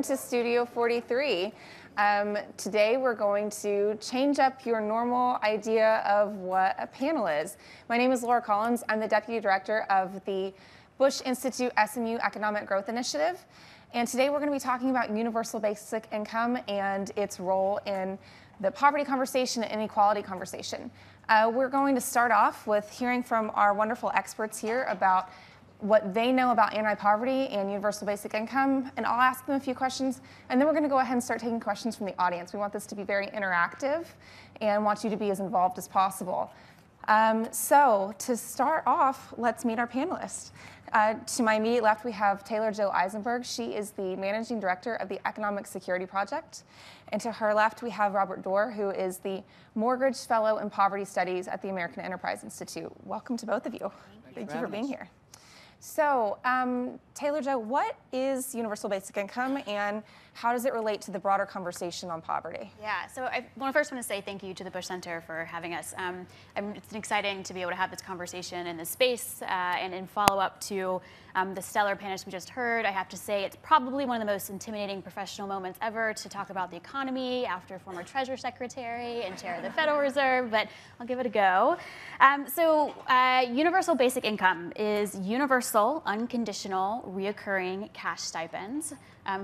To Studio 43. Today we're going to change up your normal idea of what a panel is. My name is Laura Collins. I'm the Deputy Director of the Bush Institute SMU Economic Growth Initiative. And today we're going to be talking about universal basic income and its role in the poverty conversation and inequality conversation. We're going to start off with hearing from our wonderful experts here about what they know about anti-poverty and universal basic income, and I'll ask them a few questions, and then we're going to go ahead and start taking questions from the audience. We want this to be very interactive and want you to be as involved as possible. So to start off, let's meet our panelists. To my immediate left, we have Taylor Jo Eisenberg. She is the Managing Director of the Economic Security Project. And to her left, we have Robert Dorr, who is the Mortgage Fellow in Poverty Studies at the American Enterprise Institute. Welcome to both of you. Thank you for being here. So, Taylor Jo, what is universal basic income and how does it relate to the broader conversation on poverty? Yeah, so I first want to say thank you to the Bush Center for having us. It's exciting to be able to have this conversation in this space and in follow-up to the stellar panelists we just heard. I have to say it's probably one of the most intimidating professional moments ever to talk about the economy after former Treasury Secretary and Chair of the Federal Reserve, but I'll give it a go. Universal basic income is universal, unconditional, reoccurring cash stipends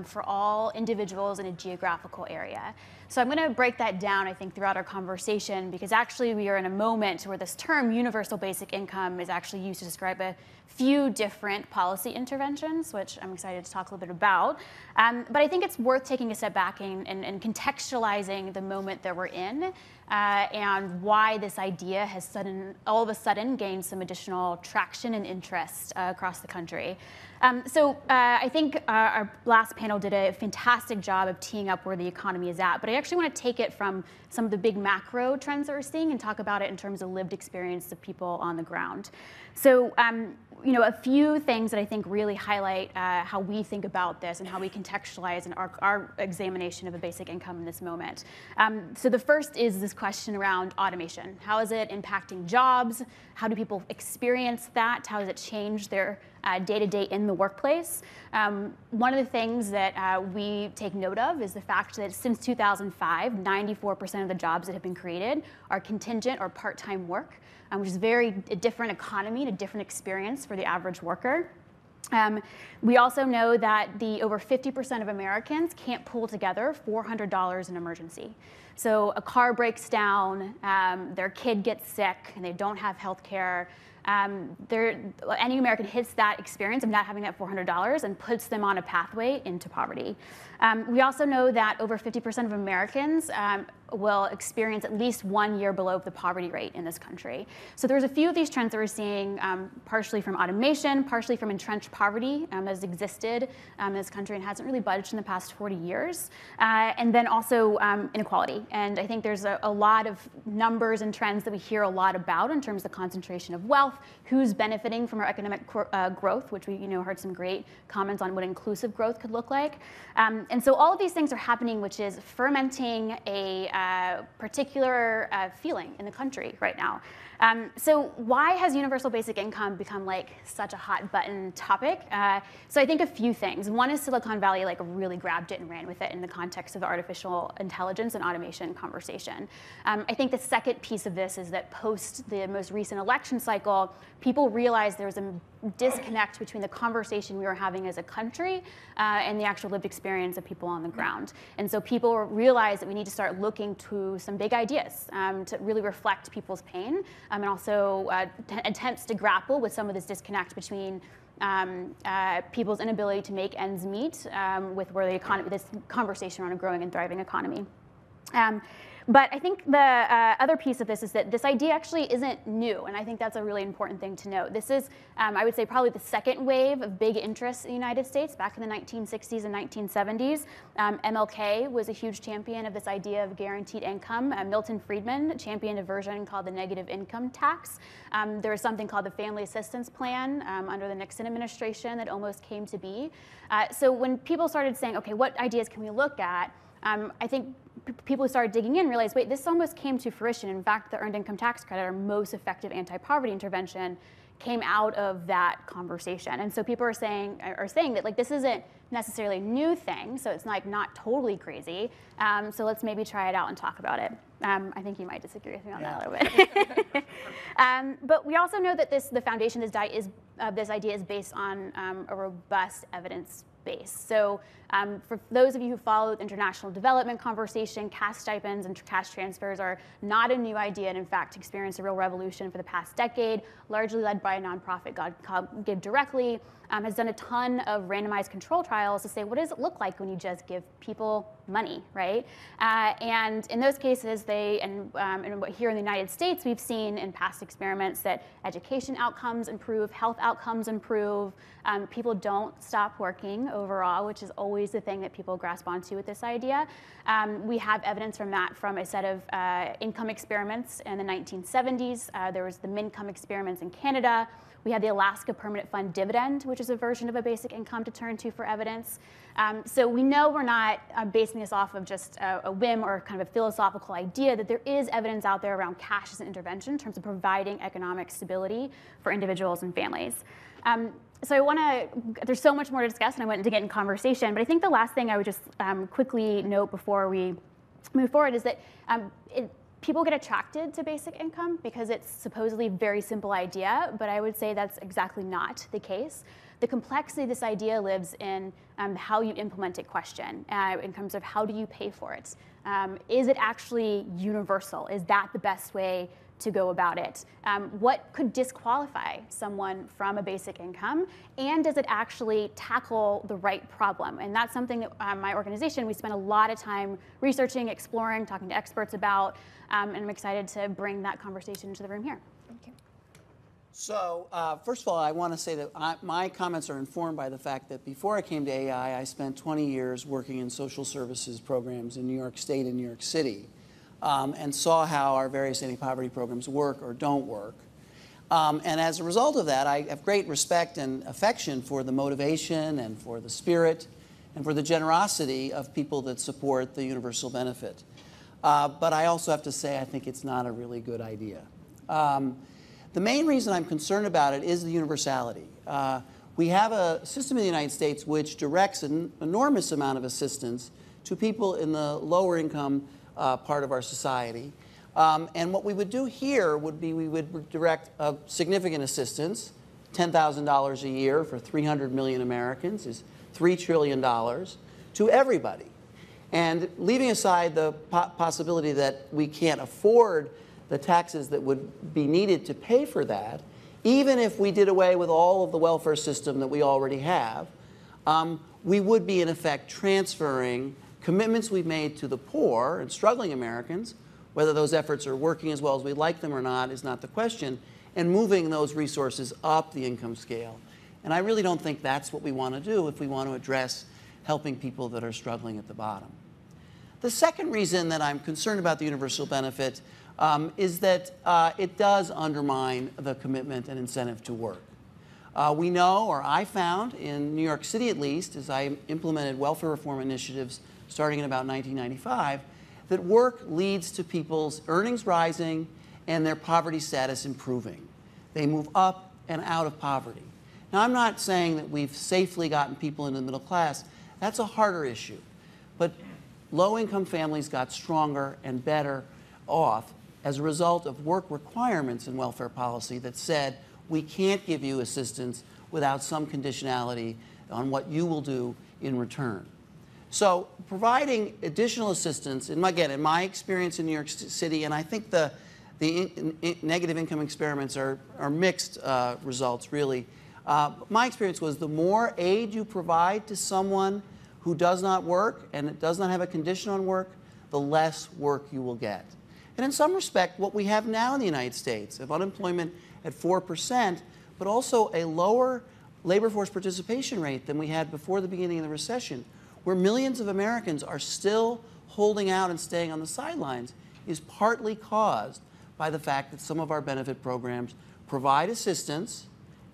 for all individuals in a geographical area. So I'm going to break that down, I think, throughout our conversation, because actually we are in a moment where this term universal basic income is actually used to describe a few different policy interventions, which I'm excited to talk a little bit about. But I think it's worth taking a step back and contextualizing the moment that we're in and why this idea has all of a sudden gained some additional traction and interest across the country. I think our last panel did a fantastic job of teeing up where the economy is at, but I actually want to take it from some of the big macro trends that we're seeing and talk about it in terms of lived experience of people on the ground. So, a few things that I think really highlight how we think about this and how we contextualize in our examination of a basic income in this moment. So the first is this question around automation. How is it impacting jobs? How do people experience that? How does it change their day-to-day in the workplace? One of the things that we take note of is the fact that since 2005, 94% of the jobs that have been created are contingent or part-time work, which is a different economy and a different experience for the average worker. We also know that over 50% of Americans can't pull together $400 in emergency. So a car breaks down, their kid gets sick, and they don't have health care. Any American hits that experience of not having that $400 and puts them on a pathway into poverty. We also know that over 50% of Americans will experience at least 1 year below the poverty rate in this country. So there's a few of these trends that we're seeing, partially from automation, partially from entrenched poverty that has existed in this country and hasn't really budged in the past 40 years, and then also inequality. And I think there's a lot of numbers and trends that we hear a lot about in terms of the concentration of wealth, who's benefiting from our economic growth, which we heard some great comments on what inclusive growth could look like. And so all of these things are happening, which is fermenting a particular feeling in the country right now. So why has universal basic income become like such a hot button topic? So I think a few things. One is Silicon Valley really grabbed it and ran with it in the context of the artificial intelligence and automation conversation. I think the second piece of this is that post the most recent election cycle, people realized there was a disconnect between the conversation we were having as a country and the actual lived experience of people on the ground. And so people realized that we need to start looking to some big ideas to really reflect people's pain and also attempts to grapple with some of this disconnect between people's inability to make ends meet with where the economy, this conversation around a growing and thriving economy. But I think the other piece of this is that this idea actually isn't new, and I think that's a really important thing to note. This is, I would say, probably the second wave of big interest in the United States back in the 1960s and 1970s. MLK was a huge champion of this idea of guaranteed income. Milton Friedman championed a version called the negative income tax. There was something called the Family Assistance Plan under the Nixon administration that almost came to be. So when people started saying, okay, what ideas can we look at? I think people who started digging in realized, wait, this almost came to fruition. In fact, the Earned Income Tax Credit, our most effective anti-poverty intervention, came out of that conversation. And so people are saying that like this isn't necessarily a new thing, so it's like not totally crazy. So let's maybe try it out and talk about it. I think you might disagree with me on that a little bit. But we also know that the foundation of this idea is based on a robust evidence base. So for those of you who follow the international development conversation, cash stipends and cash transfers are not a new idea, and in fact experienced a real revolution for the past decade, largely led by a nonprofit called Give Directly, has done a ton of randomized control trials to say, what does it look like when you just give people money, right? And in those cases, here in the United States, we've seen in past experiments that education outcomes improve, health outcomes improve, people don't stop working overall, which is always the thing that people grasp onto with this idea. We have evidence from that from a set of income experiments in the 1970s. There was the Mincome experiments in Canada. We had the Alaska Permanent Fund Dividend, which is a version of a basic income to turn to for evidence. So we know we're not basing this off of just a whim or kind of a philosophical idea, that there is evidence out there around cash as an intervention in terms of providing economic stability for individuals and families. So there's so much more to discuss, and I wanted to get in conversation, but I think the last thing I would just quickly note before we move forward is that people get attracted to basic income because it's supposedly a very simple idea, but I would say that's exactly not the case. The complexity of this idea lives in how you implement it question, in terms of how do you pay for it. Is it actually universal? Is that the best way to go about it? What could disqualify someone from a basic income? And does it actually tackle the right problem? And that's something that my organization, we spend a lot of time researching, exploring, talking to experts about, and I'm excited to bring that conversation into the room here. Okay. So first of all, I want to say that my comments are informed by the fact that before I came to AI, I spent 20 years working in social services programs in New York State and New York City, and saw how our various anti-poverty programs work or don't work. And as a result of that, I have great respect and affection for the motivation and for the spirit and for the generosity of people that support the universal benefit. But I also have to say I think it's not a really good idea. The main reason I'm concerned about it is the universality. We have a system in the United States which directs an enormous amount of assistance to people in the lower income part of our society. And what we would do here would be we would direct a significant assistance, $10,000 a year for 300 million Americans is $3 trillion, to everybody. And leaving aside the possibility that we can't afford the taxes that would be needed to pay for that, even if we did away with all of the welfare system that we already have, we would be in effect transferring commitments we've made to the poor and struggling Americans, whether those efforts are working as well as we like them or not is not the question, and moving those resources up the income scale. And I really don't think that's what we want to do if we want to address helping people that are struggling at the bottom. The second reason that I'm concerned about the universal benefit is that it does undermine the commitment and incentive to work. We know, or I found, in New York City at least, as I implemented welfare reform initiatives starting in about 1995, that work leads to people's earnings rising and their poverty status improving. They move up and out of poverty. Now, I'm not saying that we've safely gotten people into the middle class. That's a harder issue. But low-income families got stronger and better off as a result of work requirements in welfare policy that said, we can't give you assistance without some conditionality on what you will do in return. So providing additional assistance, and again, in my experience in New York City, and I think the negative income experiments are mixed results, really. My experience was the more aid you provide to someone who does not work and does not have a condition on work, the less work you will get. And in some respect, what we have now in the United States, of unemployment at 4%, but also a lower labor force participation rate than we had before the beginning of the recession, where millions of Americans are still holding out and staying on the sidelines, is partly caused by the fact that some of our benefit programs provide assistance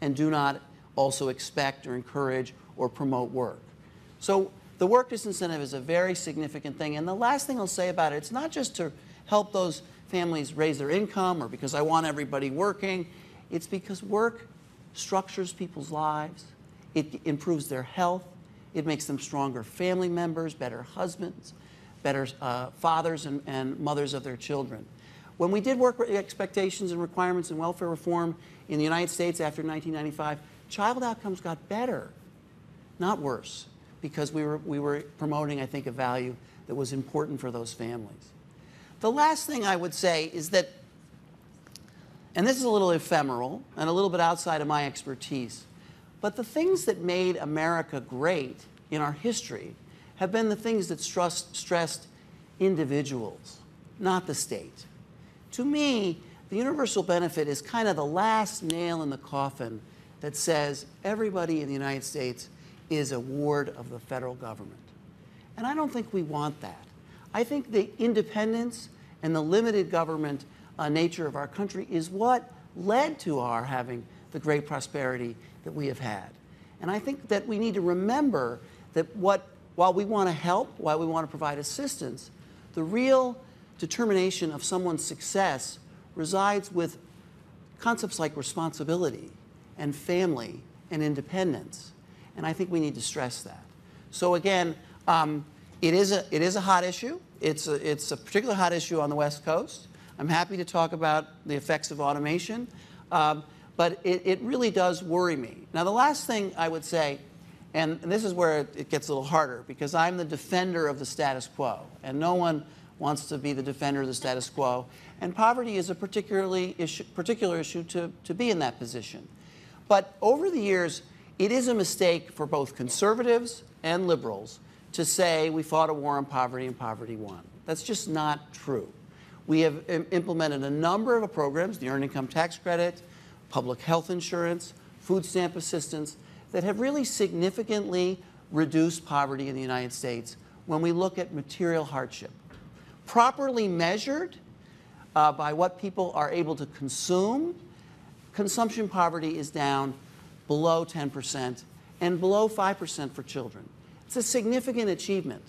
and do not also expect or encourage or promote work. So the work disincentive is a very significant thing. And the last thing I'll say about it, it's not just to help those families raise their income or because I want everybody working. It's because work structures people's lives. It improves their health. It makes them stronger family members, better husbands, better fathers and mothers of their children. When we did work expectations and requirements and welfare reform in the United States after 1995, child outcomes got better, not worse, because we were promoting, I think, a value that was important for those families. The last thing I would say is that, and this is a little ephemeral and a little bit outside of my expertise, but the things that made America great in our history have been the things that stressed individuals, not the state. To me, the universal benefit is kind of the last nail in the coffin that says everybody in the United States is a ward of the federal government. And I don't think we want that. I think the independence and the limited government nature of our country is what led to our having the great prosperity that we have had. And I think that we need to remember that while we want to help, while we want to provide assistance, the real determination of someone's success resides with concepts like responsibility and family and independence. And I think we need to stress that. So again, it is a hot issue. It's a particularly hot issue on the West Coast. I'm happy to talk about the effects of automation, but it really does worry me. Now, the last thing I would say, and this is where it gets a little harder, because I'm the defender of the status quo, and no one wants to be the defender of the status quo, and poverty is a particular issue to be in that position. But over the years, it is a mistake for both conservatives and liberals to say we fought a war on poverty and poverty won. That's just not true. We have implemented a number of programs, the Earned Income Tax Credit, public health insurance, food stamp assistance, that have really significantly reduced poverty in the United States when we look at material hardship. Properly measured by what people are able to consume, consumption poverty is down below 10% and below 5% for children. It's a significant achievement,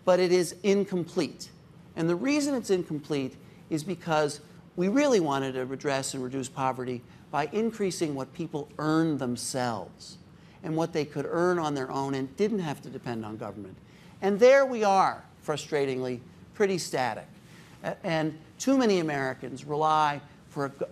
but it is incomplete. And the reason it's incomplete is because we really wanted to address and reduce poverty by increasing what people earn themselves and what they could earn on their own and didn't have to depend on government. And there we are, frustratingly, pretty static. And too many Americans rely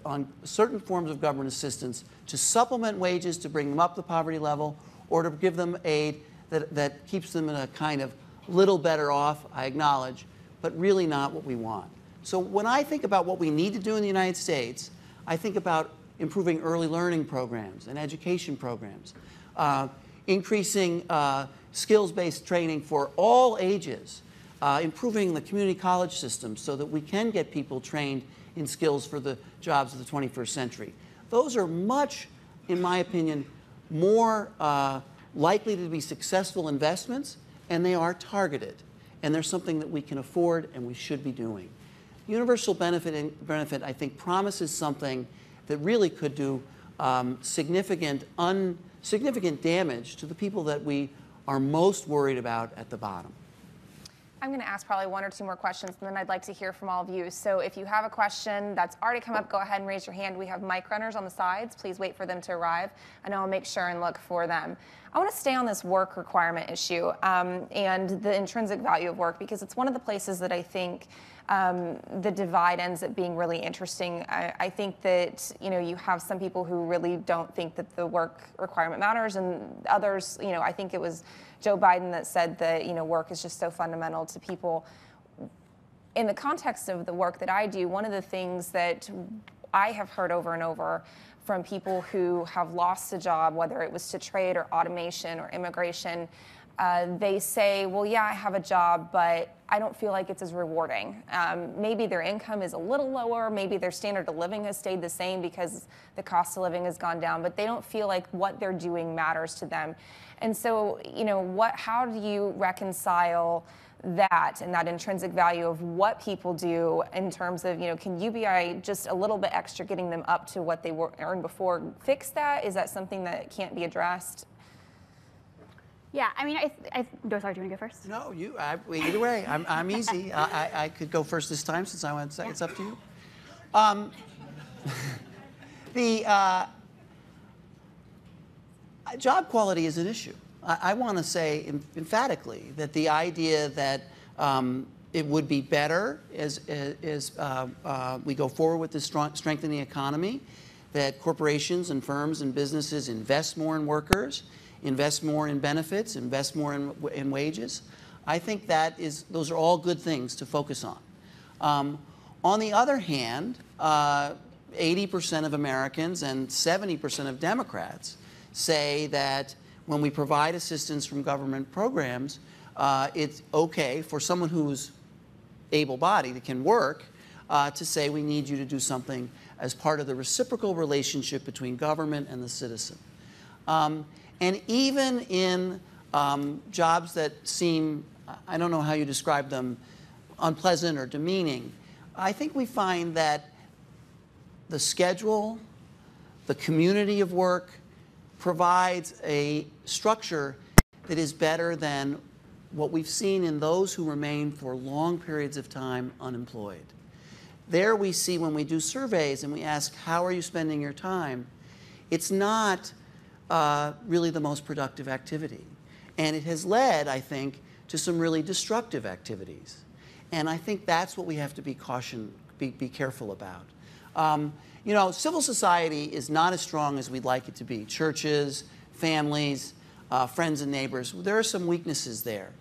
on certain forms of government assistance to supplement wages to bring them up the poverty level or to give them aid that keeps them in a kind of little better off, I acknowledge, but really not what we want. So when I think about what we need to do in the United States, I think about improving early learning programs and education programs, increasing skills-based training for all ages, improving the community college system so that we can get people trained in skills for the jobs of the 21st century. Those are much, in my opinion, more likely to be successful investments, and they are targeted. And they're something that we can afford and we should be doing. Universal benefit, I think, promises something that really could do significant damage to the people that we are most worried about at the bottom. I'm going to ask probably one or two more questions, and then I'd like to hear from all of you. So if you have a question that's already come up, go ahead and raise your hand. We have mic runners on the sides. Please wait for them to arrive, and I'll make sure and look for them. I want to stay on this work requirement issue and the intrinsic value of work, because it's one of the places that I think the divide ends up being really interesting. I think that, you have some people who really don't think that the work requirement matters, and others, I think it was Joe Biden that said that, work is just so fundamental to people. In the context of the work that I do, one of the things that I have heard over and over from people who have lost a job, whether it was to trade or automation or immigration, they say, well, yeah, I have a job, but I don't feel like it's as rewarding. Maybe their income is a little lower, maybe their standard of living has stayed the same because the cost of living has gone down, but they don't feel like what they're doing matters to them. And so, how do you reconcile that and that intrinsic value of what people do in terms of, can UBI just a little bit extra getting them up to what they earned before fix that? Is that something that can't be addressed? Yeah, I mean, sorry, do you want to go first? No, either way, I'm easy. I could go first this time since I went second. It's up to you. Job quality is an issue. I want to say emphatically that the idea that it would be better as we go forward with this strengthening the economy, that corporations and firms and businesses invest more in workers, invest more in benefits, invest more in wages. I think those are all good things to focus on. On the other hand, 80% of Americans and 70% of Democrats say that when we provide assistance from government programs, it's okay for someone who's able-bodied, that can work, to say we need you to do something as part of the reciprocal relationship between government and the citizen. And even in jobs that seem, I don't know how you describe them, unpleasant or demeaning, I think we find that the schedule, the community of work, provides a structure that is better than what we've seen in those who remain for long periods of time unemployed. There we see, when we do surveys and we ask, how are you spending your time? It's not really the most productive activity. And it has led, I think, to some really destructive activities. And I think that's what we have to be careful about. You know, civil society is not as strong as we'd like it to be. Churches, families, friends and neighbors, there are some weaknesses there.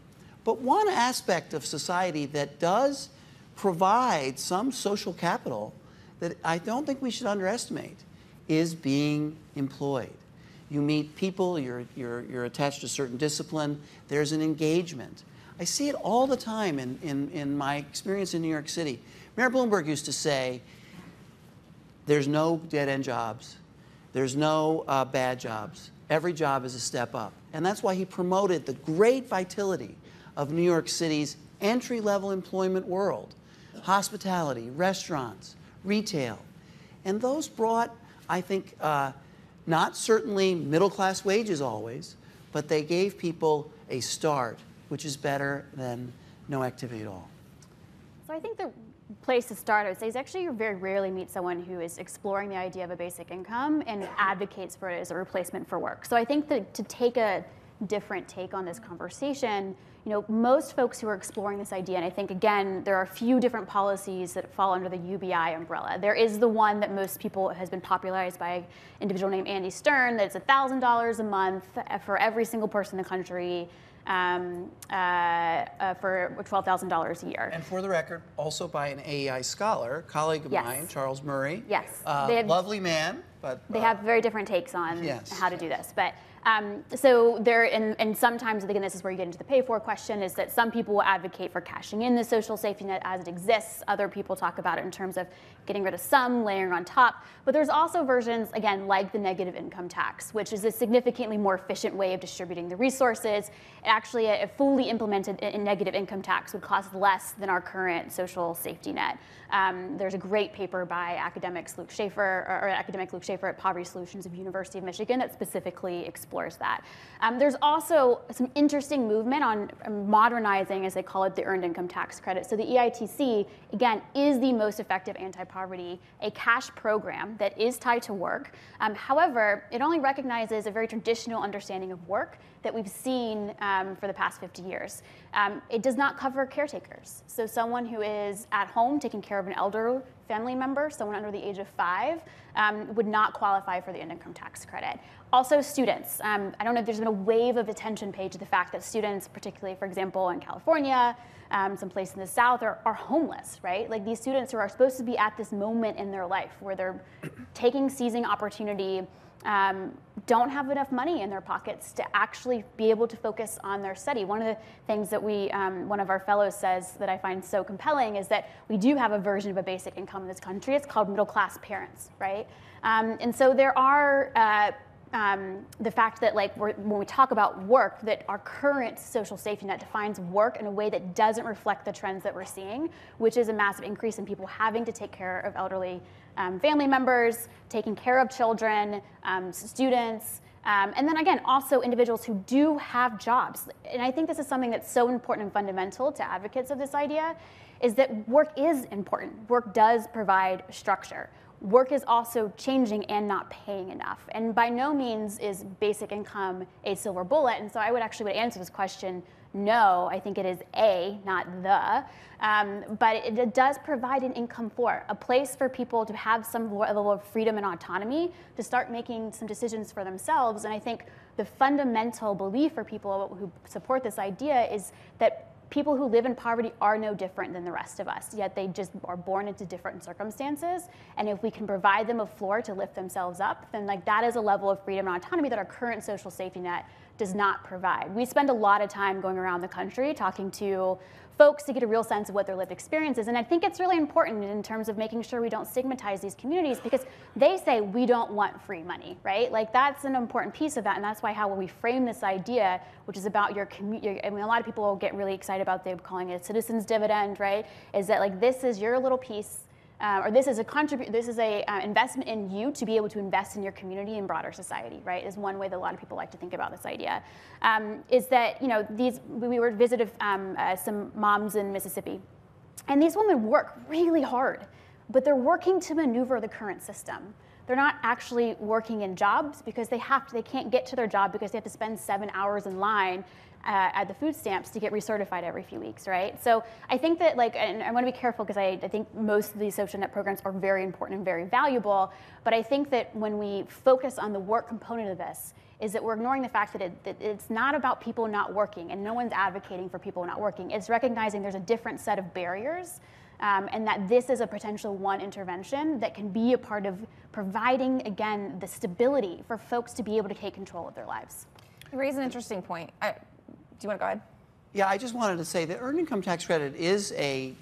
But one aspect of society that does provide some social capital that I don't think we should underestimate is being employed. You meet people, you're attached to a certain discipline, there's an engagement. I see it all the time in my experience in New York City. Mayor Bloomberg used to say, there's no dead-end jobs. There's no bad jobs. Every job is a step up. And that's why he promoted the great vitality of New York City's entry-level employment world. Hospitality, restaurants, retail. And those brought, I think, not certainly middle-class wages always, but they gave people a start, which is better than no activity at all. So I think the place to start, I would say, is actually you very rarely meet someone who is exploring the idea of a basic income and advocates for it as a replacement for work. So I think that to take a different take on this conversation, you know, most folks who are exploring this idea, and I think, again, there are a few different policies that fall under the UBI umbrella. There is the one that most people has been popularized by an individual named Andy Stern, that it's $1,000 a month for every single person in the country, for $12,000 a year. And for the record, also by an AEI scholar, colleague of mine, Charles Murray. Yes. Lovely man, but... They have very different takes on how to do this. But so there, and sometimes, again, this is where you get into the pay for question, is that some people will advocate for cashing in the social safety net as it exists. Other people talk about it in terms of getting rid of some, layering on top. But there's also versions, again, like the negative income tax, which is a significantly more efficient way of distributing the resources. Actually, a fully implemented negative income tax would cost less than our current social safety net. There's a great paper by academic Luke Schaefer at Poverty Solutions of University of Michigan that specifically explores that. There's also some interesting movement on modernizing, as they call it, the earned income tax credit. So the EITC, again, is the most effective anti-poverty, a cash program that is tied to work. However, it only recognizes a very traditional understanding of work that we've seen for the past 50 years. It does not cover caretakers. So someone who is at home taking care of an elder family member, someone under the age of 5, would not qualify for the income tax credit. Also students. I don't know if there's been a wave of attention paid to the fact that students, particularly, for example, in California, someplace in the South, are homeless, right? Like these students who are supposed to be at this moment in their life where they're seizing opportunity, don't have enough money in their pockets to actually be able to focus on their study. One of the things that one of our fellows says that I find so compelling is that we do have a version of a basic income in this country. It's called middle class parents, right? And so there are the fact that, like, when we talk about work, that our current social safety net defines work in a way that doesn't reflect the trends that we're seeing, which is a massive increase in people having to take care of elderly family members, taking care of children, students, and then again, also individuals who do have jobs. And I think this is something that's so important and fundamental to advocates of this idea, is that work is important. Work does provide structure. work is also changing and not paying enough. And by no means is basic income a silver bullet. And so I would actually answer this question, no, I think it is a, not the. But it does provide an income floor, a place for people to have some level of freedom and autonomy to start making some decisions for themselves. And I think the fundamental belief for people who support this idea is that people who live in poverty are no different than the rest of us, yet they just are born into different circumstances. And if we can provide them a floor to lift themselves up, then like that is a level of freedom and autonomy that our current social safety net does not provide. We spend a lot of time going around the country talking to folks to get a real sense of what their lived experience is. And I think it's really important in terms of making sure we don't stigmatize these communities, because they say we don't want free money, right? Like that's an important piece of that. And that's why how we frame this idea, which is about your community. I mean, a lot of people will get really excited about them calling it a citizen's dividend, right? Is that like this is your little piece, or this is a investment in you to be able to invest in your community and broader society, right? Is one way that a lot of people like to think about this idea. Is that, you know, we were visited some moms in Mississippi, and these women work really hard, but they're working to maneuver the current system. They're not actually working in jobs because they can't get to their job because they have to spend 7 hours in line at the food stamps to get recertified every few weeks, right? So I think that, like, and I want to be careful because I think most of these social net programs are very important and very valuable, but I think that when we focus on the work component of this, is that we're ignoring the fact that it's not about people not working, and no one's advocating for people not working. It's recognizing there's a different set of barriers, and that this is a potential one intervention that can be a part of providing, again, the stability for folks to be able to take control of their lives. You raise an interesting point. Do you want to go ahead? Yeah, I just wanted to say the earned income tax credit is a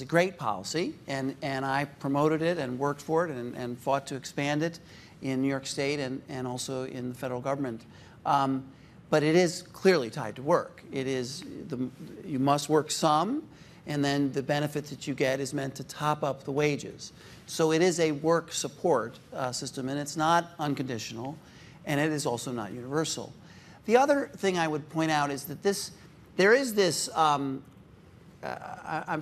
great policy, and I promoted it and worked for it and fought to expand it in New York State and also in the federal government. But it is clearly tied to work. It is you must work some, and then the benefit that you get is meant to top up the wages. So it is a work support system, and it's not unconditional, and it is also not universal. The other thing I would point out is that there is this, I'm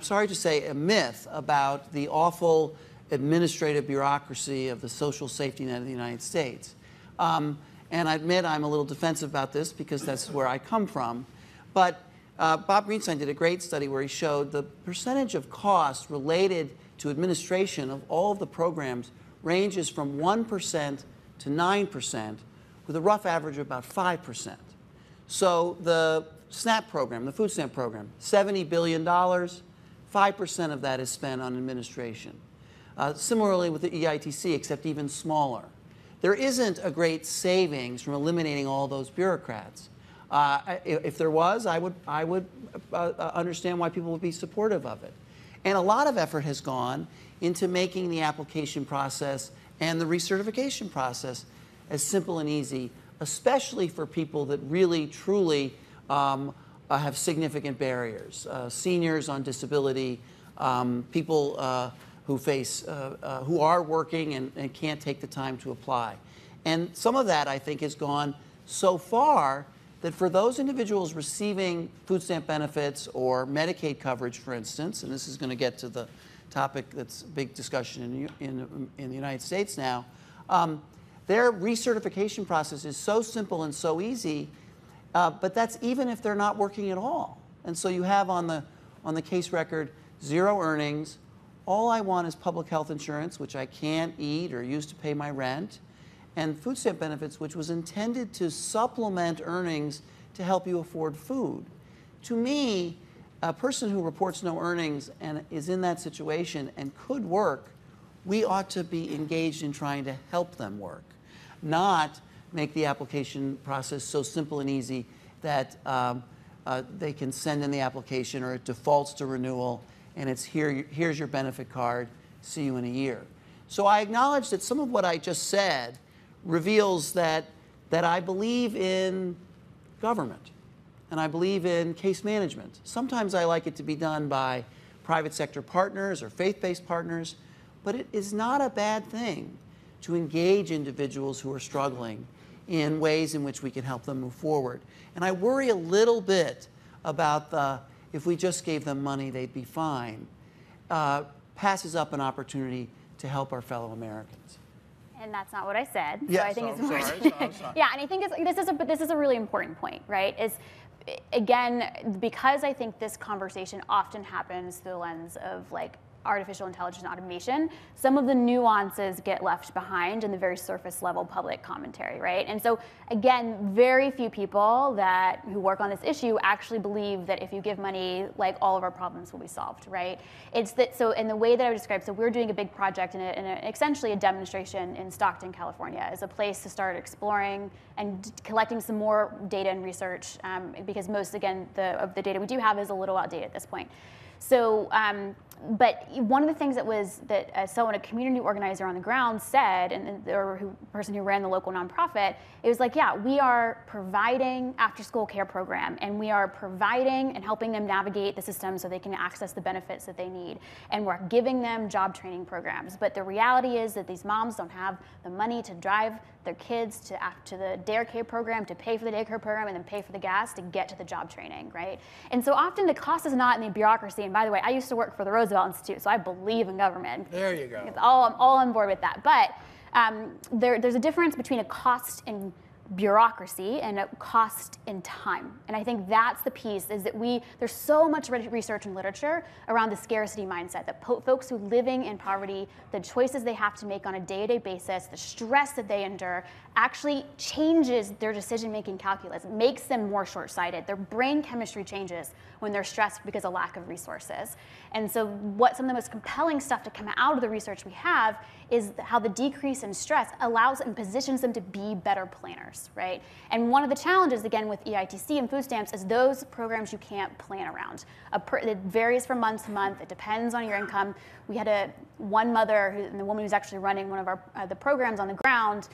sorry to say, a myth about the awful administrative bureaucracy of the social safety net of the United States. And I admit I'm a little defensive about this because that's where I come from. But Bob Greenstein did a great study where he showed the percentage of costs related to administration of all of the programs ranges from 1% to 9%, with a rough average of about 5%. So the SNAP program, the food stamp program, $70 billion, 5% of that is spent on administration. Similarly with the EITC, except even smaller. There isn't a great savings from eliminating all those bureaucrats. If there was, I would understand why people would be supportive of it. And a lot of effort has gone into making the application process and the recertification process as simple and easy, especially for people that really, truly have significant barriers. Seniors on disability, people who are working and can't take the time to apply. And some of that, I think, has gone so far that for those individuals receiving food stamp benefits or Medicaid coverage, for instance, and this is going to get to the topic that's a big discussion in the United States now, their recertification process is so simple and so easy, but that's even if they're not working at all. And so you have on the case record 0 earnings. All I want is public health insurance, which I can't eat or use to pay my rent, and food stamp benefits, which was intended to supplement earnings to help you afford food. To me, a person who reports no earnings and is in that situation and could work, we ought to be engaged in trying to help them work, not make the application process so simple and easy that they can send in the application or it defaults to renewal and it's here's your benefit card, see you in a year. So I acknowledge that some of what I just said reveals that I believe in government and I believe in case management. Sometimes I like it to be done by private sector partners or faith-based partners, but it is not a bad thing to engage individuals who are struggling in ways in which we can help them move forward. And I worry a little bit about if we just gave them money, they'd be fine, passes up an opportunity to help our fellow Americans. And that's not what I said. Yeah, so I think it's sorry, more. sorry. Yeah, and I think this is a really important point, right? Is again, because I think this conversation often happens through the lens of like artificial intelligence and automation, some of the nuances get left behind in the very surface level public commentary, right? And so again, very few people who work on this issue actually believe that if you give money, like all of our problems will be solved, right? It's that, so in the way that I would describe, so we're doing a big project in essentially a demonstration in Stockton, California, as a place to start exploring and collecting some more data and research, because most, again, of the data we do have is a little outdated at this point. So, but one of the things that a community organizer on the ground said, and the person who ran the local nonprofit, it was like, yeah, we are providing after-school care program, and we are providing and helping them navigate the system so they can access the benefits that they need, and we're giving them job training programs. But the reality is that these moms don't have the money to drive their kids to the daycare program, to pay for the daycare program, and then pay for the gas to get to the job training, right? And so often the cost is not in the bureaucracy. And by the way, I used to work for the Roosevelt Institute, so I believe in government. There you go. I'm all on board with that. But there's a difference between a cost in bureaucracy and a cost in time. And I think that's the piece, is that there's so much research and literature around the scarcity mindset, that folks who living in poverty, the choices they have to make on a day-to-day basis, the stress that they endure, actually changes their decision-making calculus, makes them more short-sighted. Their brain chemistry changes when they're stressed because of lack of resources. And so some of the most compelling stuff to come out of the research we have is how the decrease in stress allows and positions them to be better planners, right? And one of the challenges, again, with EITC and food stamps is those programs you can't plan around. It varies from month to month. It depends on your income. We had one mother, and the woman who's actually running one of the programs on the ground,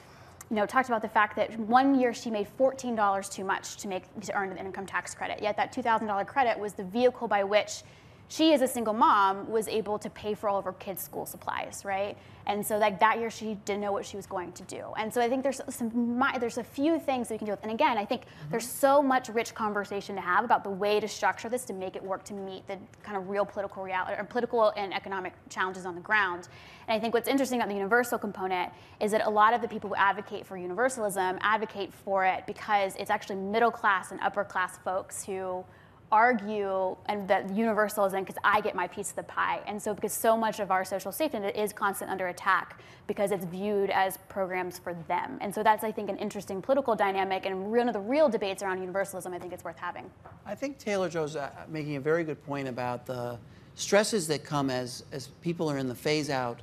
talked about the fact that one year she made $14 too much to earn an income tax credit. Yet that $2,000 credit was the vehicle by which she, as a single mom, was able to pay for all of her kids' school supplies, right? And so that year she didn't know what she was going to do. And so I think there's a few things that we can do. And again, I think there's so much rich conversation to have about the way to structure this to make it work to meet the kind of real political reality, or political and economic challenges on the ground. And I think what's interesting about the universal component is that a lot of the people who advocate for universalism advocate for it because it's actually middle class and upper class folks who argue and that universal is in because I get my piece of the pie. And so because so much of our social safety net is constant under attack because it's viewed as programs for them. And so that's, I think, an interesting political dynamic, and one of the real debates around universalism I think it's worth having. I think Taylor Joe's making a very good point about the stresses that come as people are in the phase-out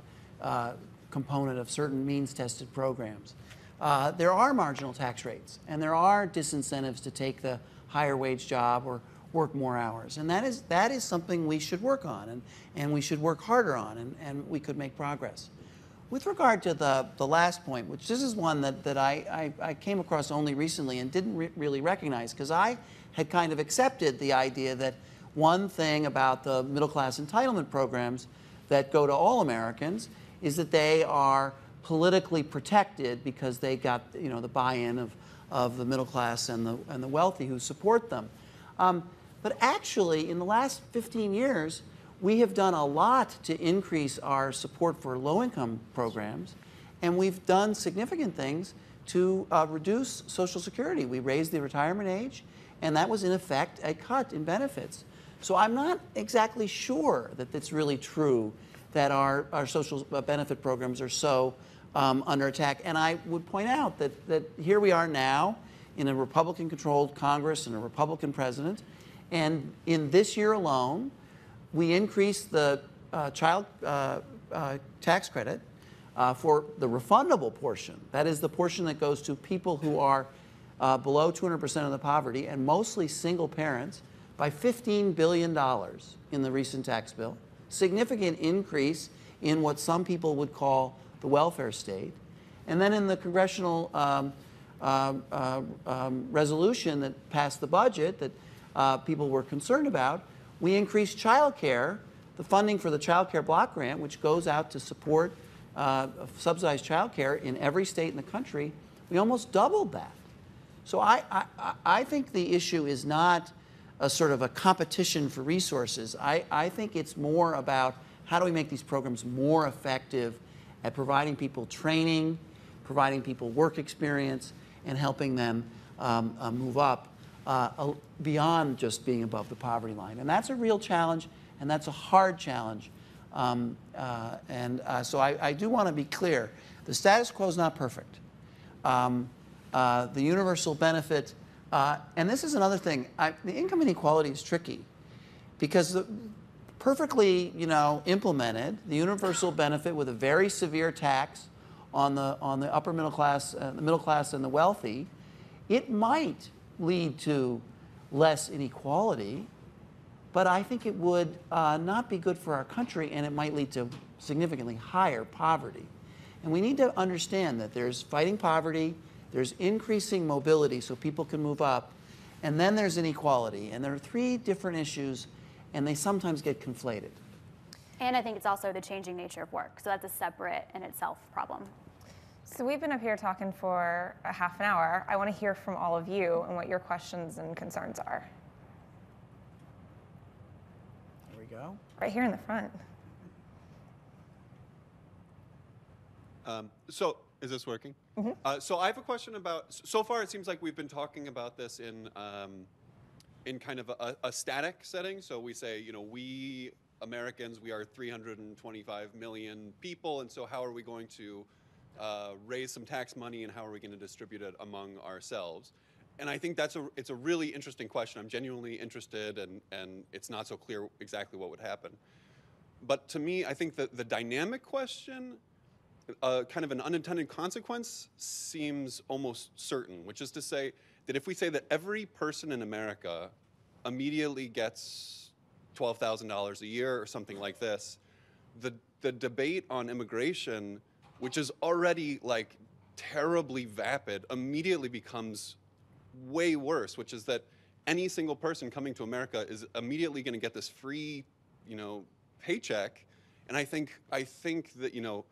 component of certain means-tested programs. There are marginal tax rates, and there are disincentives to take the higher wage job or work more hours. And that is something we should work on, and we should work harder on, and we could make progress. With regard to the last point, which this is one that I came across only recently and didn't really recognize, because I had kind of accepted the idea that one thing about the middle class entitlement programs that go to all Americans is that they are politically protected because they got the buy-in of the middle class and the wealthy who support them. But actually, in the last 15 years, we have done a lot to increase our support for low-income programs, and we've done significant things to reduce Social Security. We raised the retirement age, and that was, in effect, a cut in benefits. So I'm not exactly sure that it's really true that our social benefit programs are so under attack. And I would point out that here we are now in a Republican-controlled Congress and a Republican president, and in this year alone, we increased the child tax credit for the refundable portion. That is the portion that goes to people who are below 200% of the poverty, and mostly single parents, by $15 billion in the recent tax bill. Significant increase in what some people would call the welfare state. And then in the congressional resolution that passed the budget that people were concerned about, we increased child care, the funding for the child care block grant, which goes out to support subsidized child care in every state in the country. We almost doubled that. So I think the issue is not a sort of a competition for resources. I think it's more about how do we make these programs more effective at providing people training, providing people work experience, and helping them move up beyond just being above the poverty line. And that's a real challenge, and that's a hard challenge. So I do want to be clear. The status quo is not perfect. The universal benefit, and this is another thing, the income inequality is tricky because perfectly, implemented, the universal benefit with a very severe tax on the upper middle class, the middle class and the wealthy, it might lead to less inequality, but I think it would not be good for our country, and it might lead to significantly higher poverty. And we need to understand that there's fighting poverty, there's increasing mobility so people can move up, and then there's inequality. And there are three different issues, and they sometimes get conflated. And I think it's also the changing nature of work. So that's a separate in itself problem. So we've been up here talking for a half an hour. I want to hear from all of you and what your questions and concerns are. Here we go. Right here in the front. So is this working? Mm-hmm. So I have a question about, so far it seems like we've been talking about this in kind of a static setting. So we say, we Americans, we are 325 million people, and so how are we going to raise some tax money, and how are we going to distribute it among ourselves? And I think it's a really interesting question. I'm genuinely interested, and it's not so clear exactly what would happen. But to me, I think that the dynamic question, kind of an unintended consequence, seems almost certain, which is to say that if we say that every person in America immediately gets $12,000 a year or something like this, the debate on immigration, which is already like terribly vapid, immediately becomes way worse, which is that any single person coming to America is immediately going to get this free, paycheck. And I think that,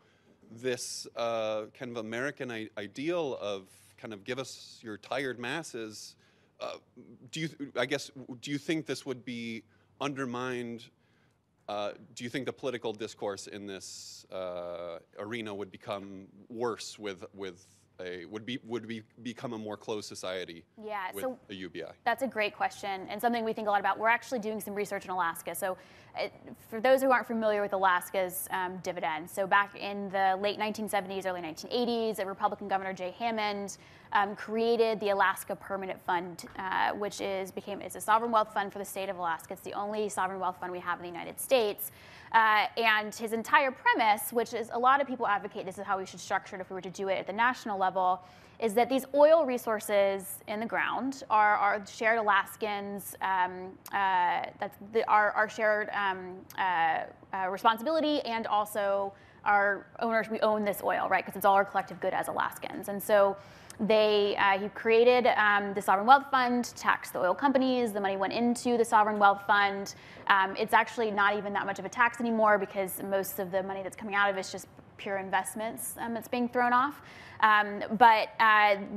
this kind of American ideal of kind of give us your tired masses, do you think this would be undermined? Do you think the political discourse in this arena would become worse would become a more closed society with a UBI? That's a great question, and something we think a lot about. We're actually doing some research in Alaska. So for those who aren't familiar with Alaska's dividend, so back in the late 1970s, early 1980s, a Republican governor, Jay Hammond, created the Alaska Permanent Fund, which is a sovereign wealth fund for the state of Alaska. It's the only sovereign wealth fund we have in the United States. And his entire premise, which is a lot of people advocate this is how we should structure it if we were to do it at the national level, is that these oil resources in the ground are shared Alaskans, that's our shared responsibility, and also our owners, we own this oil, right? Because it's all our collective good as Alaskans. And so he created the Sovereign Wealth Fund, taxed the oil companies, the money went into the Sovereign Wealth Fund. It's actually not even that much of a tax anymore because most of the money that's coming out of it is just pure investments that's being thrown off. But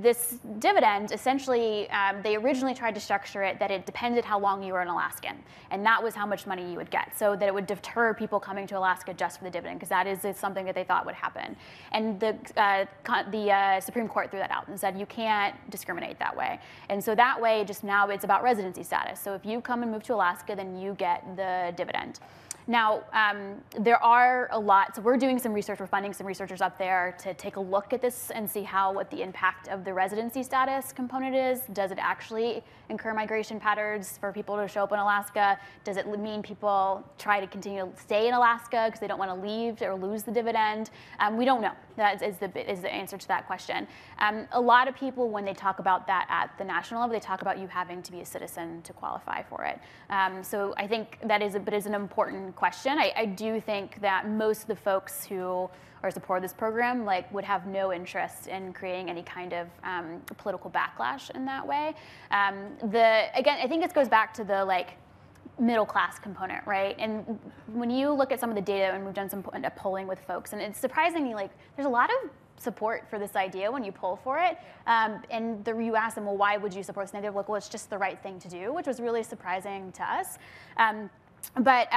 this dividend, essentially, they originally tried to structure it that it depended how long you were an Alaskan. And that was how much money you would get, so that it would deter people coming to Alaska just for the dividend, because that is something that they thought would happen. And the Supreme Court threw that out and said you can't discriminate that way. And so that way, just now it's about residency status. So if you come and move to Alaska, then you get the dividend. Now, there are a lot, so we're doing some research, we're funding some researchers up there to take a look at this and see what the impact of the residency status component is. Does it actually incur migration patterns for people to show up in Alaska? Does it mean people try to continue to stay in Alaska because they don't want to leave or lose the dividend? We don't know. That is the answer to that question. A lot of people, when they talk about that at the national level, they talk about you having to be a citizen to qualify for it. So I think that is an important question. I do think that most of the folks who are support this program would have no interest in creating any kind of political backlash in that way. Again, I think this goes back to the middle class component, right? And when you look at some of the data, and we've done some polling with folks, and it's surprisingly there's a lot of support for this idea when you poll for it. And you ask them, why would you support this idea? Well, it's just the right thing to do, which was really surprising to us. But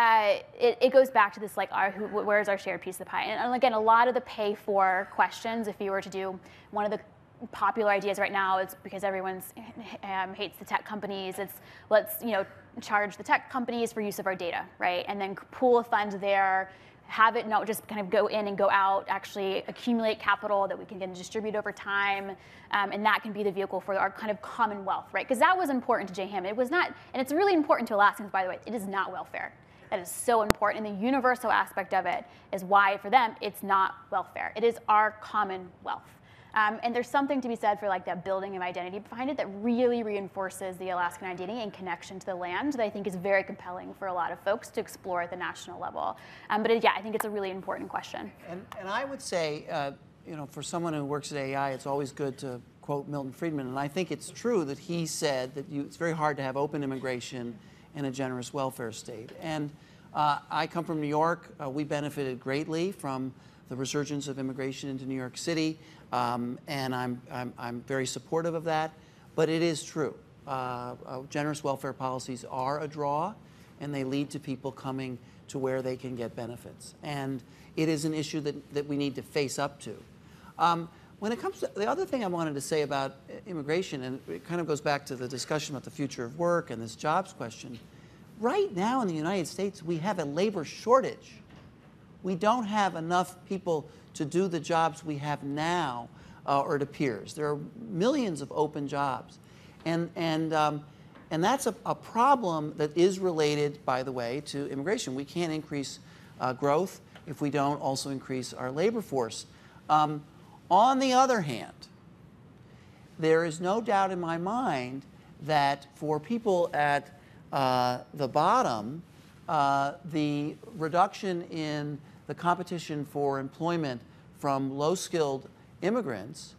it goes back to this, like, where's our shared piece of the pie? And again, a lot of the pay for questions, if you were to do one of the popular ideas right now, is because everyone's hates the tech companies. It's let's charge the tech companies for use of our data, right? And then pool a fund there, have it not just kind of go in and go out, actually accumulate capital that we can then distribute over time, and that can be the vehicle for our kind of commonwealth, right? Because that was important to Jay Hammond. It was not, and it's really important to Alaskans, by the way. It is not welfare. That is so important, and the universal aspect of it is why, for them, it's not welfare. It is our commonwealth. And there's something to be said for like that building of identity behind it that really reinforces the Alaskan identity and connection to the land that I think is very compelling for a lot of folks to explore at the national level. But yeah, I think it's a really important question. And I would say, for someone who works at AI, it's always good to quote Milton Friedman. And I think it's true that he said that it's very hard to have open immigration and a generous welfare state. And I come from New York. We benefited greatly from the resurgence of immigration into New York City. And I'm very supportive of that, but it is true. Generous welfare policies are a draw, and they lead to people coming to where they can get benefits. And it is an issue that we need to face up to. When it comes to the other thing I wanted to say about immigration, and it kind of goes back to the discussion about the future of work and this jobs question, right now in the United States, we have a labor shortage. We don't have enough people to do the jobs we have now, or it appears. There are millions of open jobs. And that's a problem that is related, by the way, to immigration. We can't increase growth if we don't also increase our labor force. On the other hand, there is no doubt in my mind that for people at the bottom, the reduction in the competition for employment from low-skilled immigrants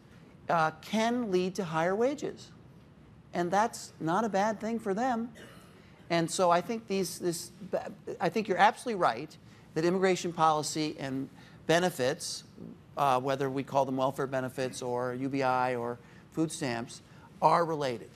can lead to higher wages. And that's not a bad thing for them. And so I think I think you're absolutely right that immigration policy and benefits, whether we call them welfare benefits or UBI or food stamps, are related.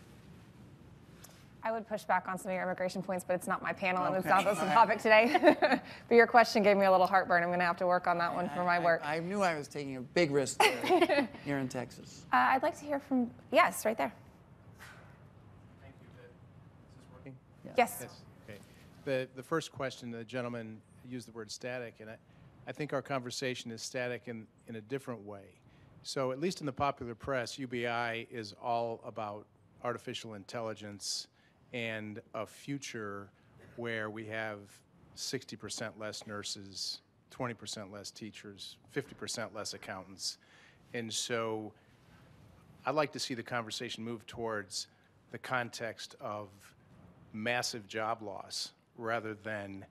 I would push back on some of your immigration points, but it's not my panel, and it's not the topic today. But your question gave me a little heartburn. I'm going to have to work on that one for my work. I knew I was taking a big risk here in Texas. I'd like to hear from, yes, right there. Thank you. Is this working? Yeah. Yes. Okay. The first question, the gentleman used the word static, and I think our conversation is static in a different way. So at least in the popular press, UBI is all about artificial intelligence and a future where we have 60% less nurses, 20% less teachers, 50% less accountants. And so I'd like to see the conversation move towards the context of massive job loss rather than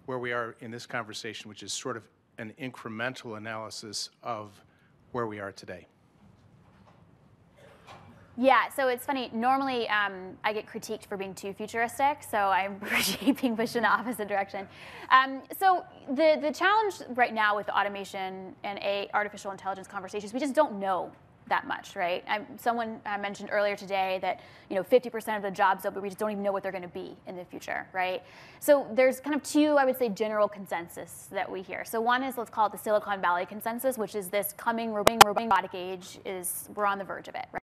where we are in this conversation, which is sort of an incremental analysis of where we are today. Yeah, so it's funny. Normally, I get critiqued for being too futuristic, so I appreciate being pushed in the opposite direction. So the challenge right now with the automation and artificial intelligence conversations, we just don't know that much, right? Someone mentioned earlier today that 50% of the jobs open, we just don't even know what they're going to be in the future, right? So there's kind of two, I would say, general consensus that we hear. So one is, let's call it the Silicon Valley consensus, which is this coming robotic age we're on the verge of it, right?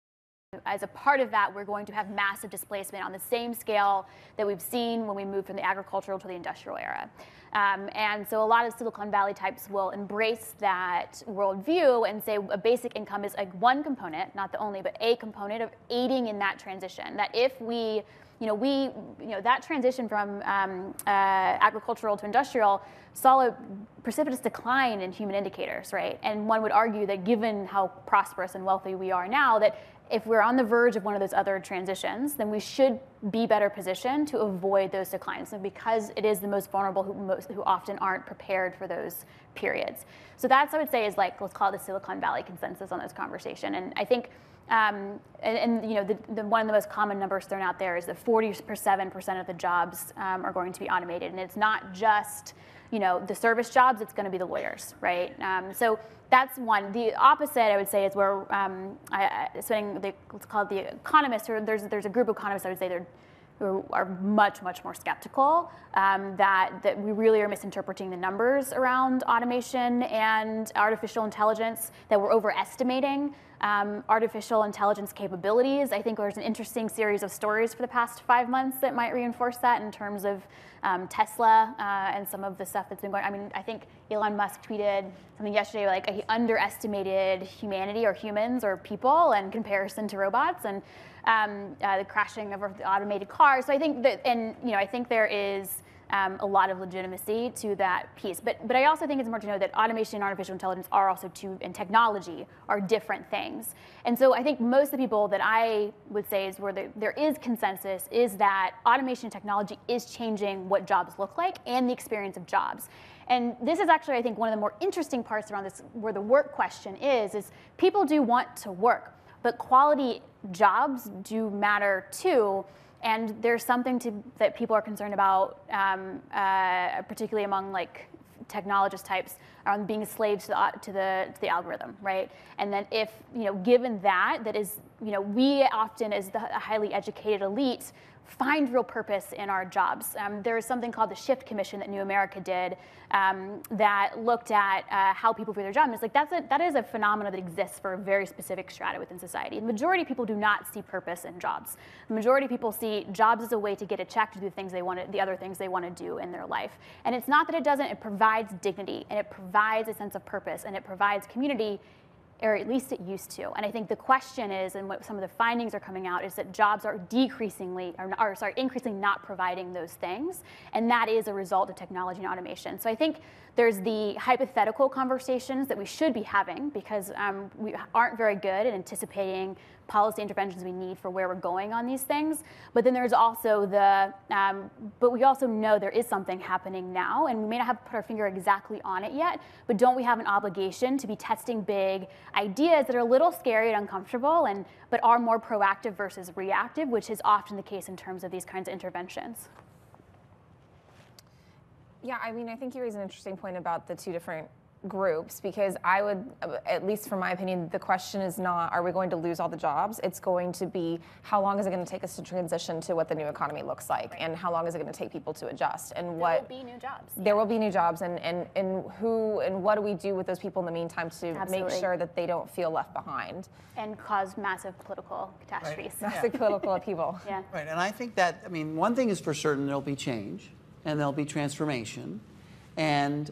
As a part of that, we're going to have massive displacement on the same scale that we've seen when we moved from the agricultural to the industrial era. And so a lot of Silicon Valley types will embrace that worldview and say a basic income is like one component, not the only, but a component of aiding in that transition. That if we, that transition from agricultural to industrial saw a precipitous decline in human indicators, right? And one would argue that given how prosperous and wealthy we are now, that if we're on the verge of one of those other transitions, then we should be better positioned to avoid those declines, and because it is the most vulnerable who often aren't prepared for those periods. So that's, I would say, is like, let's call it the Silicon Valley consensus on this conversation. And I think, one of the most common numbers thrown out there is that 47% of the jobs are going to be automated, and it's not just the service jobs, it's going to be the lawyers, right? So that's one. The opposite, I would say, is where let's call it the economists, or there's a group of economists, I would say they're who are much, much more skeptical that we really are misinterpreting the numbers around automation and artificial intelligence, that we're overestimating artificial intelligence capabilities. I think there's an interesting series of stories for the past 5 months that might reinforce that in terms of Tesla and some of the stuff that's been going on. I mean, I think Elon Musk tweeted something yesterday like he underestimated humanity or humans or people in comparison to robots, and the crashing of the automated cars. So I think that, and I think there is a lot of legitimacy to that piece. But I also think it's important to know that automation and artificial intelligence are also and technology are different things. And so I think most of the people that I would say is where there is consensus is that automation and technology is changing what jobs look like and the experience of jobs. And this is actually, I think, one of the more interesting parts around this, where the work question is people do want to work, but quality jobs do matter too. And there's something that people are concerned about, particularly among like technologist types, around being slaves to the algorithm, right? And then if given that is we often as the highly educated elite find real purpose in our jobs. There is something called the Shift Commission that New America did that looked at how people view their job. And it's like that is a phenomenon that exists for a very specific strata within society. The majority of people do not see purpose in jobs. The majority of people see jobs as a way to get a check to do the other things they want to do in their life. And it's not that it doesn't. It provides dignity, and it provides a sense of purpose, and it provides community, or at least it used to. And I think the question is, and what some of the findings are coming out, is that jobs are increasingly not providing those things. And that is a result of technology and automation. So I think there's the hypothetical conversations that we should be having, because we aren't very good at anticipating policy interventions we need for where we're going on these things. But then there's also but we also know there is something happening now, and we may not have put our finger exactly on it yet, but don't we have an obligation to be testing big ideas that are a little scary and uncomfortable, but are more proactive versus reactive, which is often the case in terms of these kinds of interventions? Yeah, I mean, I think you raise an interesting point about the two different groups, because I would, at least from my opinion, the question is not, are we going to lose all the jobs? It's going to be, how long is it going to take us to transition to what the new economy looks like? And how long is it going to take people to adjust? And there will be new jobs. There will be new jobs, and who and what do we do with those people in the meantime to Absolutely. make sure that they don't feel left behind? And cause massive political catastrophes. Right. Massive political upheaval. Yeah. Right, and I think that, one thing is for certain, there'll be change, and there'll be transformation. And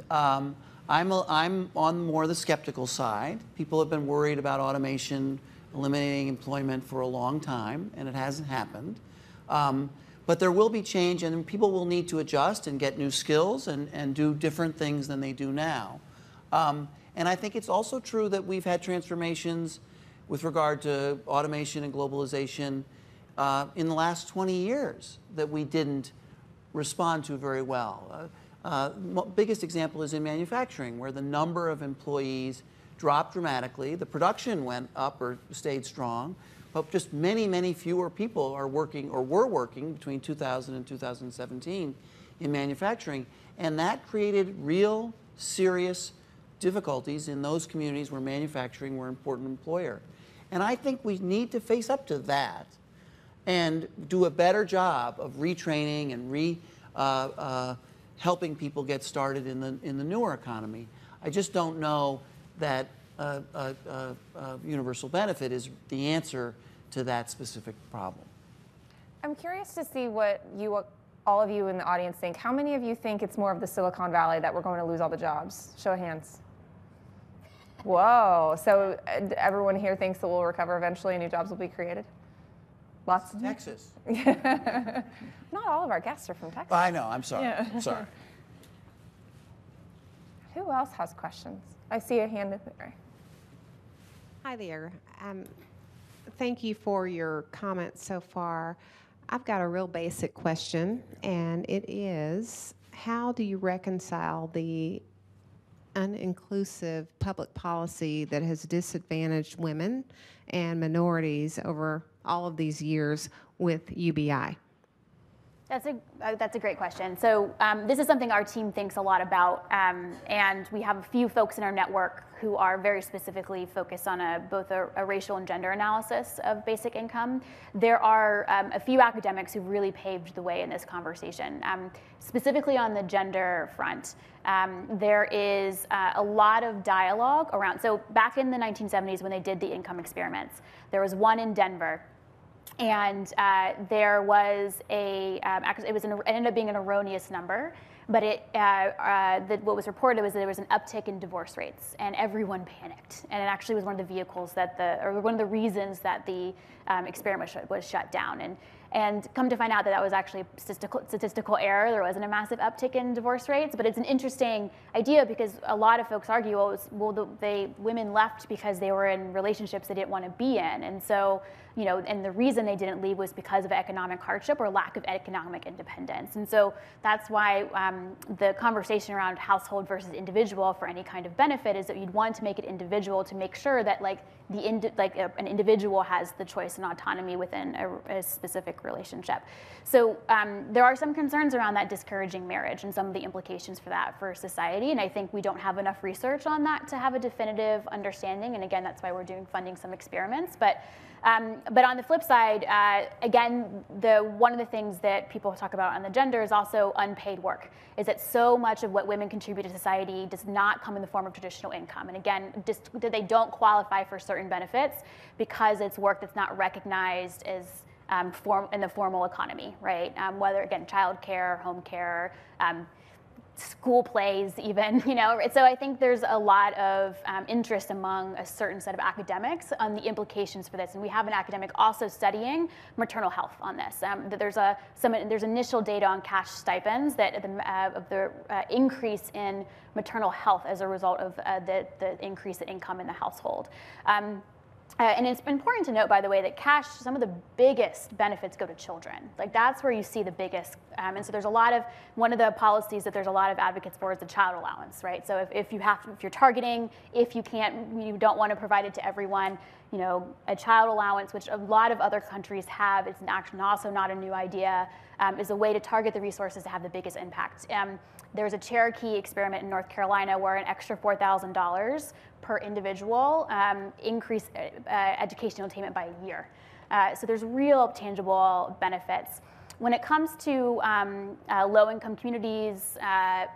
I'm on more the skeptical side. People have been worried about automation eliminating employment for a long time, and it hasn't happened. But there will be change, and people will need to adjust and get new skills and do different things than they do now. And I think it's also true that we've had transformations with regard to automation and globalization in the last 20 years that we didn't respond to very well. Biggest example is in manufacturing, where the number of employees dropped dramatically. The production went up or stayed strong, but just many, many fewer people are working or were working between 2000 and 2017 in manufacturing. And that created real, serious difficulties in those communities where manufacturing were an important employer. And I think we need to face up to that and do a better job of retraining and helping people get started in the newer economy. I just don't know that universal benefit is the answer to that specific problem. I'm curious to see what all of you in the audience think. How many of you think it's more of the Silicon Valley that we're going to lose all the jobs? Show of hands. Whoa, so everyone here thinks that we'll recover eventually and new jobs will be created? Lots of Texas. Not all of our guests are from Texas. I know, I'm sorry. Yeah. Sorry. Who else has questions? I see a hand up there. Hi there. Thank you for your comments so far. I've got a real basic question, and it is, how do you reconcile the uninclusive public policy that has disadvantaged women and minorities over all of these years with UBI? That's a great question. So this is something our team thinks a lot about, and we have a few folks in our network who are very specifically focused on both a racial and gender analysis of basic income. There are a few academics who really paved the way in this conversation. Specifically on the gender front, there is a lot of dialogue around. So back in the 1970s when they did the income experiments, there was one in Denver. And there was it ended up being an erroneous number, but what was reported was that there was an uptick in divorce rates, and everyone panicked. And it actually was one of the vehicles one of the reasons that the experiment was shut down. And come to find out that was actually a statistical error. There wasn't a massive uptick in divorce rates, but it's an interesting idea because a lot of folks argue, women left because they were in relationships they didn't want to be in, and so and the reason they didn't leave was because of economic hardship or lack of economic independence. And so that's why the conversation around household versus individual for any kind of benefit is that you'd want to make it individual to make sure that an individual has the choice and autonomy within a specific relationship. So there are some concerns around that discouraging marriage and some of the implications for that for society, and I think we don't have enough research on that to have a definitive understanding, and again, that's why we're funding some experiments. But on the flip side, again, one of the things that people talk about on the gender is also unpaid work, is that so much of what women contribute to society does not come in the form of traditional income. And again, they don't qualify for certain benefits because it's work that's not recognized as in the formal economy, right? Whether, again, childcare, home care, school plays even, So I think there's a lot of interest among a certain set of academics on the implications for this. And we have an academic also studying maternal health on this. There's initial data on cash stipends that of the increase in maternal health as a result of the increase in income in the household. And it's important to note, by the way, that cash, some of the biggest benefits go to children. That's where you see the biggest, and so there's one of the policies that there's a lot of advocates for is the child allowance, right? So if you're targeting, if you don't want to provide it to everyone, a child allowance, which a lot of other countries have, it's also not a new idea, is a way to target the resources to have the biggest impact. There's a Cherokee experiment in North Carolina where an extra $4,000 per individual increased educational attainment by a year. So there's real tangible benefits. When it comes to low-income communities,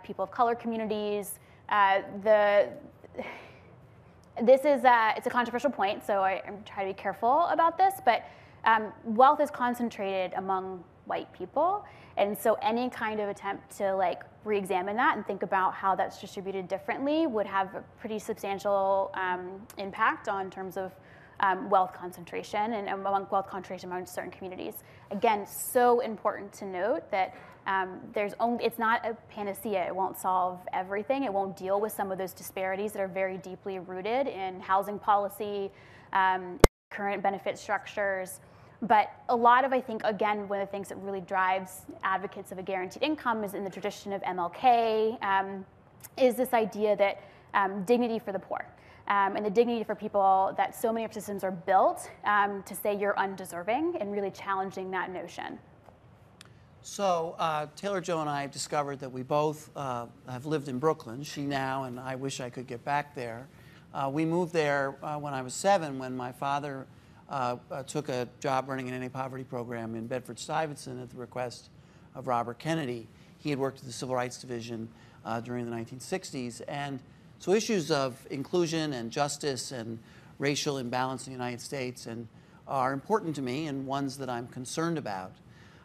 people of color communities, it's a controversial point, so I'm trying to be careful about this, but wealth is concentrated among white people, and so any kind of attempt to re-examine that and think about how that's distributed differently would have a pretty substantial impact in terms of wealth concentration and among wealth concentration among certain communities. Again, so important to note that it's not a panacea. It won't solve everything. It won't deal with some of those disparities that are very deeply rooted in housing policy, current benefit structures. But a lot of, I think, again, one of the things that really drives advocates of a guaranteed income is in the tradition of MLK, is this idea that dignity for the poor. And the dignity for people that so many of our systems are built to say you're undeserving and really challenging that notion. So Taylor Jo and I have discovered that we both have lived in Brooklyn, she now, and I wish I could get back there. We moved there when I was 7, when my father took a job running an anti-poverty program in Bedford-Stuyvesant at the request of Robert Kennedy. He had worked at the Civil Rights Division during the 1960s. And so issues of inclusion and justice and racial imbalance in the United States are important to me and ones that I'm concerned about.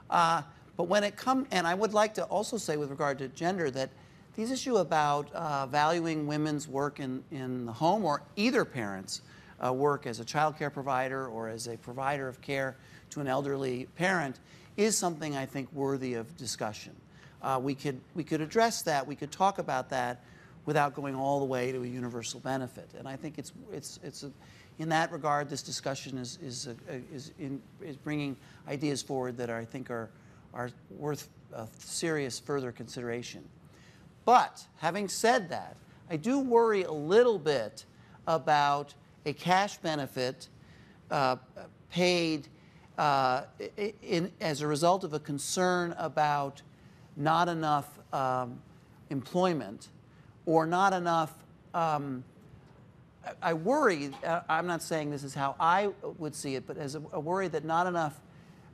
But when it comes, and I would like to also say with regard to gender that these issues about valuing women's work in the home, or either parent's work as a child care provider or as a provider of care to an elderly parent, is something I think worthy of discussion. We could address that, we could talk about that without going all the way to a universal benefit. And I think in that regard, this discussion is bringing ideas forward that I think are worth serious further consideration. But having said that, I do worry a little bit about a cash benefit paid as a result of a concern about not enough employment or not enough, I worry, I'm not saying this is how I would see it, but as a worry that not enough,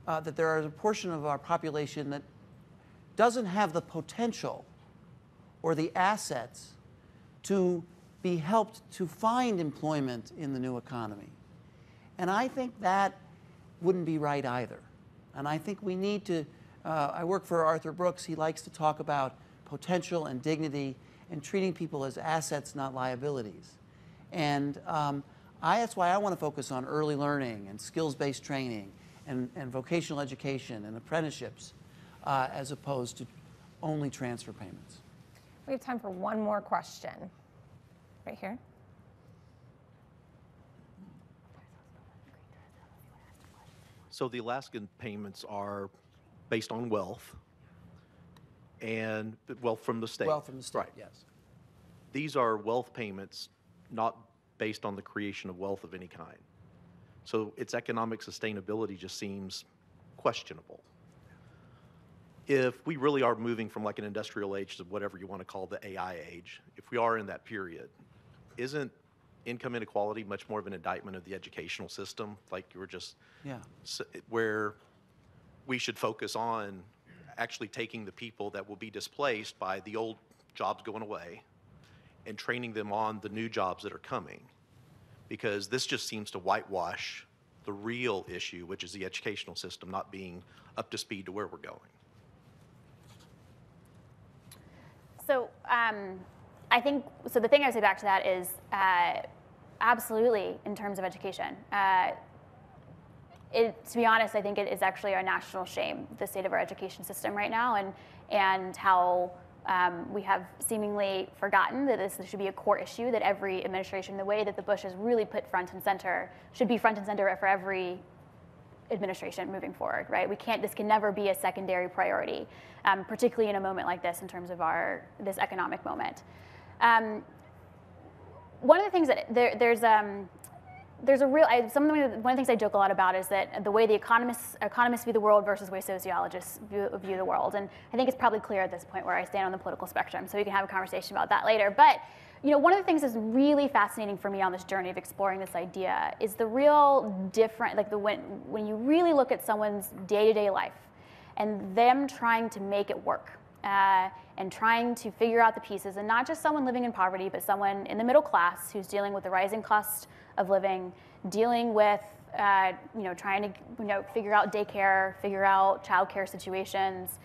that there is a portion of our population that doesn't have the potential or the assets to be helped to find employment in the new economy. And I think that wouldn't be right either. And I think we need to, I work for Arthur Brooks, he likes to talk about potential and dignity and treating people as assets, not liabilities. And that's why I want to focus on early learning and skills-based training and vocational education and apprenticeships as opposed to only transfer payments. We have time for one more question. Right here. So the Alaskan payments are based on wealth and wealth from the state. Wealth from the state, right. Yes. These are wealth payments not based on the creation of wealth of any kind. So its economic sustainability just seems questionable. If we really are moving from like an industrial age to whatever you want to call the AI age, if we are in that period, isn't income inequality much more of an indictment of the educational system, like you were just, where we should focus on actually taking the people that will be displaced by the old jobs going away and training them on the new jobs that are coming? Because this just seems to whitewash the real issue, which is the educational system not being up to speed to where we're going. So I think, so the thing I would say back to that is absolutely in terms of education. To be honest, I think it is actually a national shame, the state of our education system right now, and how we have seemingly forgotten that this should be a core issue, that every administration, the way that the Bush has really put front and center, should be front and center for every administration moving forward, right? This can never be a secondary priority, particularly in a moment like this in terms of this economic moment. One of the things that there's a real, one of the things I joke a lot about is that the way the economists view the world versus the way sociologists view the world. And I think it's probably clear at this point where I stand on the political spectrum, so we can have a conversation about that later. But one of the things that's really fascinating for me on this journey of exploring this idea is the real different, like when you really look at someone's day-to-day life and them trying to make it work and trying to figure out the pieces, and not just someone living in poverty, but someone in the middle class who's dealing with the rising cost of living, dealing with trying to figure out daycare, figure out childcare situations.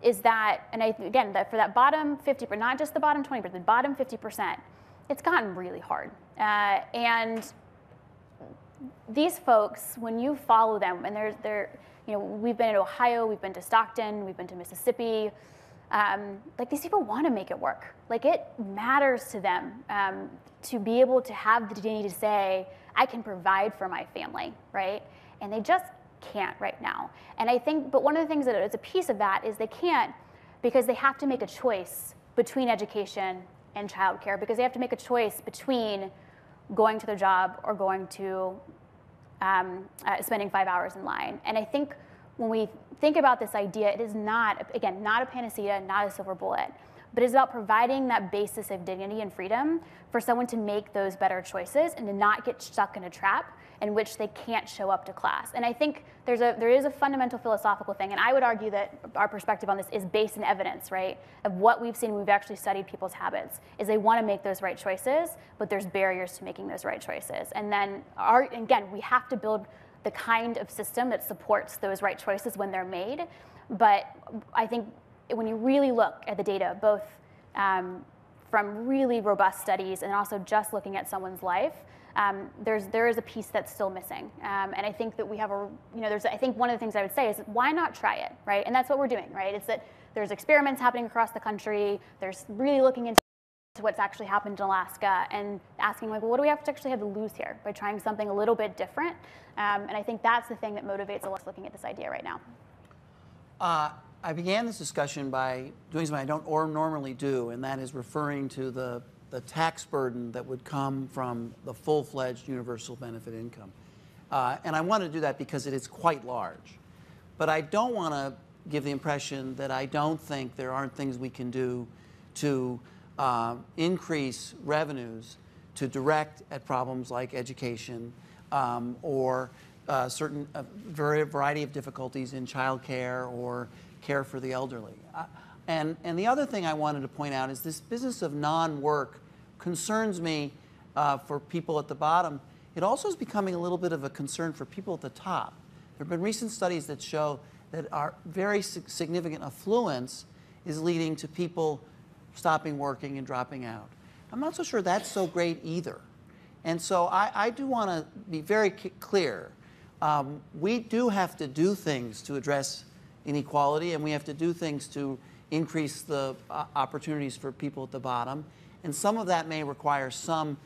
Is that, and again, for that bottom 50%, but not just the bottom 20%, but the bottom 50%, it's gotten really hard. And these folks, when you follow them, and we've been in Ohio, we've been to Stockton, we've been to Mississippi. Like, these people want to make it work. Like, it matters to them to be able to have the dignity to say, I can provide for my family, right? And they just can't right now. And I think, but one of the things that is a piece of that is they can't because they have to make a choice between education and childcare, because they have to make a choice between going to their job or going to spending 5 hours in line. And I think when we think about this idea, it is not, again, not a panacea, not a silver bullet, but it's about providing that basis of dignity and freedom for someone to make those better choices and to not get stuck in a trap in which they can't show up to class. And I think there is a fundamental philosophical thing, and I would argue that our perspective on this is based in evidence, right, of what we've seen when we've actually studied people's habits, is they want to make those right choices, but there's barriers to making those right choices. And then, again, we have to build the kind of system that supports those right choices when they're made. But I think when you really look at the data, both from really robust studies and also just looking at someone's life, there is a piece that's still missing. And I think that we have I think one of the things I would say is, why not try it, right? And that's what we're doing, right? It's that there's experiments happening across the country. There's really looking into what's actually happened in Alaska and asking, like, well, what do we actually have to lose here by trying something a little bit different? And I think that's the thing that motivates us looking at this idea right now. I began this discussion by doing something I don't normally do, and that is referring to the tax burden that would come from the full-fledged universal benefit income. And I want to do that because it is quite large. But I don't want to give the impression that I don't think there aren't things we can do to increase revenues to direct at problems like education or certain variety of difficulties in childcare or care for the elderly. And the other thing I wanted to point out is this business of non-work concerns me for people at the bottom. It also is becoming a little bit of a concern for people at the top. There have been recent studies that show that our very significant affluence is leading to people stopping working and dropping out. I'm not so sure that's so great either. And so I do want to be very clear. We do have to do things to address inequality, and we have to do things to increase the opportunities for people at the bottom. And some of that may require some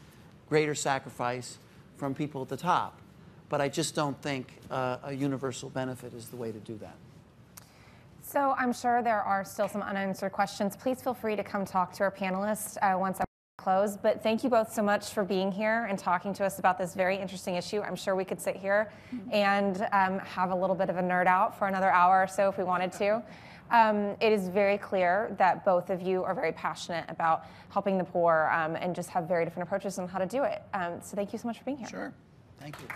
greater sacrifice from people at the top. But I just don't think a universal benefit is the way to do that. So I'm sure there are still some unanswered questions. Please feel free to come talk to our panelists once I close. But thank you both so much for being here and talking to us about this very interesting issue. I'm sure we could sit here and have a little bit of a nerd out for another hour or so if we wanted to. It is very clear that both of you are very passionate about helping the poor and just have very different approaches on how to do it. So thank you so much for being here. Sure. Thank you.